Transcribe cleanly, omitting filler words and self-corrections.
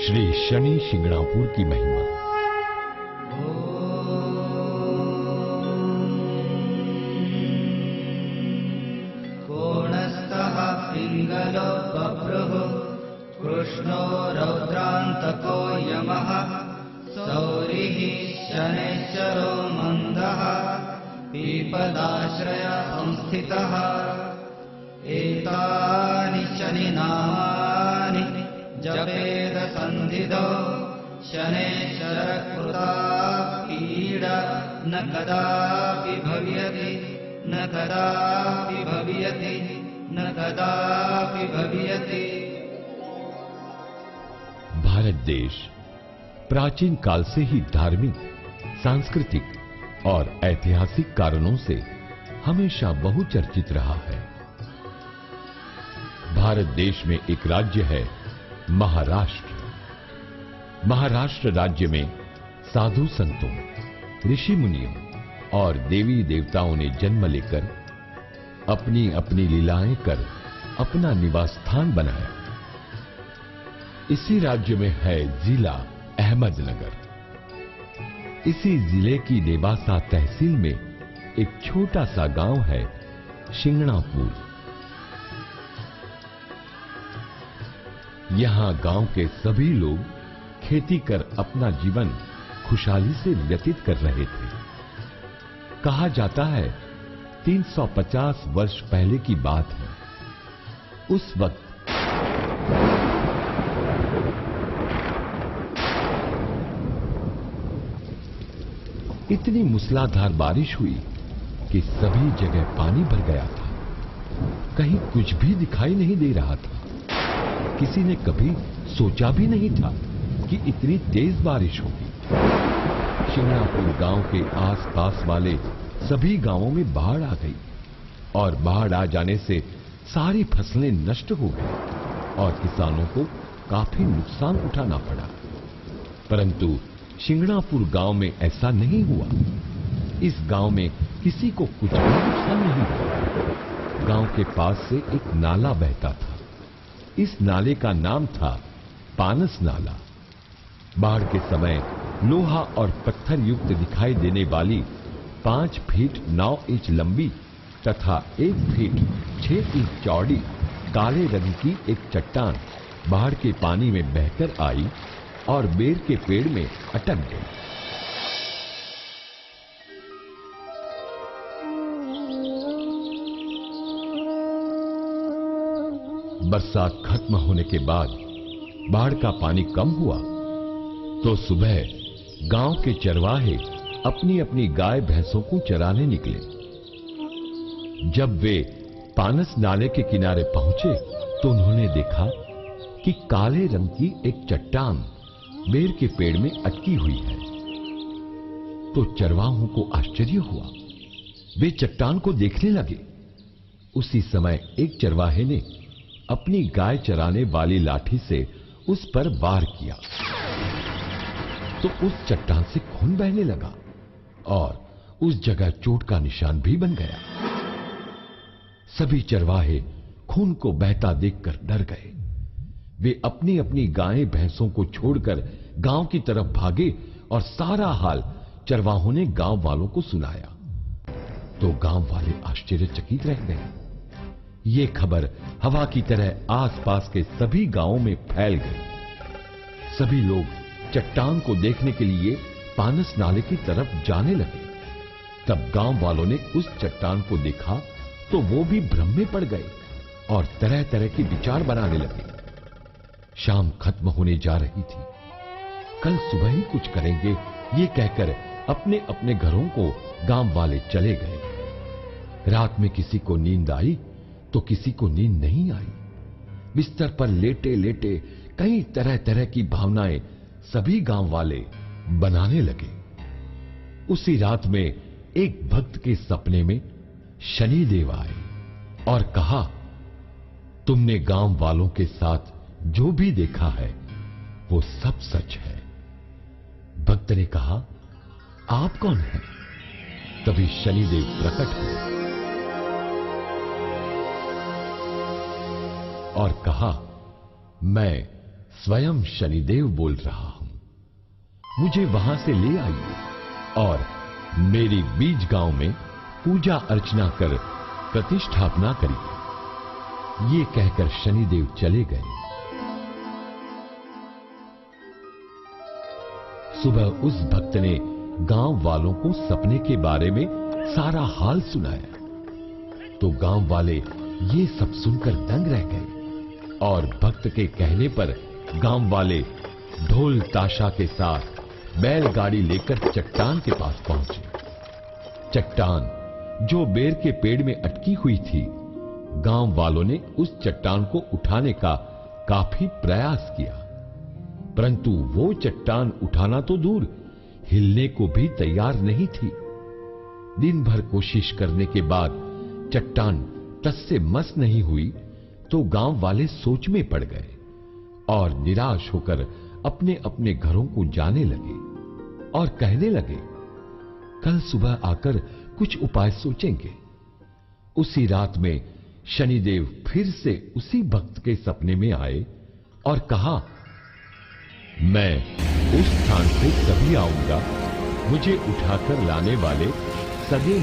श्री शनि शिंगणापुर की महिमा। पूर्णस्तः पिंगलो बभ्रुः कृष्णो रौद्रान्तको यमः सौरिः शनैश्चरो मन्दः पीपलाश्रय संस्थितः एतानि शनिनामानि जपेद सन्धिदो शनैश्चरकृता पीडा न कदापि भविष्यति न कदापि भविष्यति न कदापि भविष्यति। भारत देश प्राचीन काल से ही धार्मिक, सांस्कृतिक और ऐतिहासिक कारणों से हमेशा बहुचर्चित रहा है। भारत देश में एक राज्य है महाराष्ट्र। महाराष्ट्र राज्य में साधु संतों, ऋषि मुनियों और देवी देवताओं ने जन्म लेकर अपनी अपनी लीलाएं कर अपना निवास स्थान बनाया। इसी राज्य में है जिला अहमदनगर। इसी जिले की देवासा तहसील में एक छोटा सा गांव है शिंगणापुर। यहां गांव के सभी लोग खेती कर अपना जीवन खुशहाली से व्यतीत कर रहे थे। कहा जाता है 350 वर्ष पहले की बात है। उस वक्त इतनी मूसलाधार बारिश हुई कि सभी जगह पानी भर गया था। कहीं कुछ भी दिखाई नहीं दे रहा था। किसी ने कभी सोचा भी नहीं था कि इतनी तेज बारिश होगी। शिंगणापुर गांव के आसपास वाले सभी गांवों में बाढ़ आ गई और बाढ़ आ जाने से सारी फसलें नष्ट हो गई और किसानों को काफी नुकसान उठाना पड़ा। परंतु शिंगणापुर गांव में ऐसा नहीं हुआ। इस गांव में किसी को कुछ भी नुकसान नहीं हुआ। गांव के पास से एक नाला बहता था। इस नाले का नाम था पानस नाला। बाढ़ के समय लोहा और पत्थर युक्त दिखाई देने वाली 5 फीट 9 इंच लंबी तथा 1 फीट 6 इंच चौड़ी काले रंग की एक चट्टान बाढ़ के पानी में बहकर आई और बेर के पेड़ में अटक गई। बरसात खत्म होने के बाद बाढ़ का पानी कम हुआ तो सुबह गांव के चरवाहे अपनी अपनी गाय भैंसों को चराने निकले। जब वे पानस नाले के किनारे पहुंचे तो उन्होंने देखा कि काले रंग की एक चट्टान बेर के पेड़ में अटकी हुई है। तो चरवाहों को आश्चर्य हुआ। वे चट्टान को देखने लगे। उसी समय एक चरवाहे ने अपनी गाय चराने वाली लाठी से उस पर वार किया तो उस चट्टान से खून बहने लगा और उस जगह चोट का निशान भी बन गया। सभी चरवाहे खून को बहता देखकर डर गए। वे अपनी अपनी गायें भैंसों को छोड़कर गांव की तरफ भागे और सारा हाल चरवाहों ने गांव वालों को सुनाया। तो गांव वाले आश्चर्यचकित रह गए। ये खबर हवा की तरह आसपास के सभी गांवों में फैल गई। सभी लोग चट्टान को देखने के लिए पानस नाले की तरफ जाने लगे। तब गांव वालों ने उस चट्टान को देखा तो वो भी भ्रम में पड़ गए और तरह तरह के विचार बनाने लगे। शाम खत्म होने जा रही थी। कल सुबह ही कुछ करेंगे, ये कहकर अपने अपने घरों को गांव वाले चले गए। रात में किसी को नींद आई तो किसी को नींद नहीं आई। बिस्तर पर लेटे लेटे कई तरह तरह की भावनाएं सभी गांव वाले बनाने लगे। उसी रात में एक भक्त के सपने में शनिदेव आए और कहा, तुमने गांव वालों के साथ जो भी देखा है वो सब सच है। भक्त ने कहा, आप कौन हैं? तभी शनिदेव प्रकट हुए और कहा, मैं स्वयं शनिदेव बोल रहा हूं। मुझे वहां से ले आइए और मेरी बीज गांव में पूजा अर्चना कर प्रतिष्ठापना करिए। ये कहकर शनिदेव चले गए। सुबह उस भक्त ने गांव वालों को सपने के बारे में सारा हाल सुनाया तो गांव वाले ये सब सुनकर दंग रह गए और भक्त के कहने पर गांव वाले ढोल ताशा के साथ बैलगाड़ी लेकर चट्टान के पास पहुंचे। चट्टान जो बेर के पेड़ में अटकी हुई थी, गांव वालों ने उस चट्टान को उठाने का काफी प्रयास किया, परंतु वो चट्टान उठाना तो दूर, हिलने को भी तैयार नहीं थी। दिन भर कोशिश करने के बाद चट्टान टस से मस नहीं हुई तो गांव वाले सोच में पड़ गए और निराश होकर अपने अपने घरों को जाने लगे और कहने लगे, कल सुबह आकर कुछ उपाय सोचेंगे। उसी रात में शनिदेव फिर से उसी भक्त के सपने में आए और कहा, मैं उस स्थान से कभी आऊंगा, मुझे उठाकर लाने वाले सगे